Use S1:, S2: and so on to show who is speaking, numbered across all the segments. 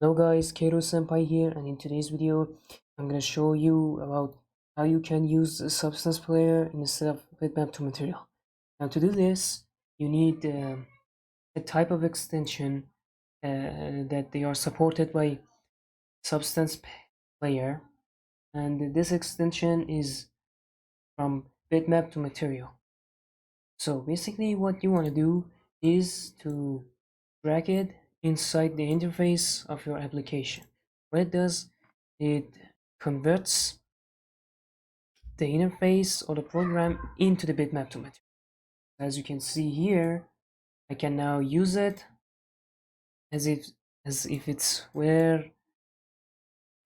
S1: Hello guys, Kato Senpai here, and in today's video I'm gonna show you about how you can use a substance player instead of bitmap to material. Now to do this, you need a type of extension that they are supported by substance player, and this extension is from bitmap to material. So basically what you want to do is to drag it inside the interface of your application. What it does, it converts the interface or the program into the bitmap to material. As you can see here, I can now use it as if it's where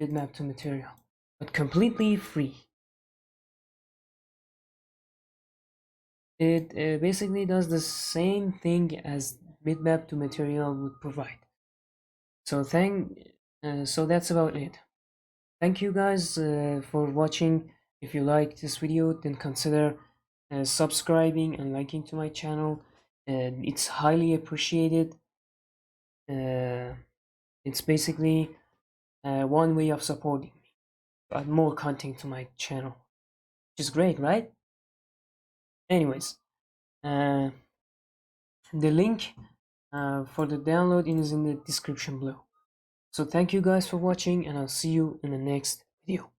S1: bitmap to material, but completely free. It basically does the same thing as bitmap to material would provide. So that's about it. Thank you guys for watching. If you liked this video, then consider subscribing and liking to my channel. It's highly appreciated. uh, it's basically one way of supporting me, add more content to my channel, which is great, right? Anyways, uh, the link for the download is in the description below. So thank you guys for watching, and I'll see you in the next video.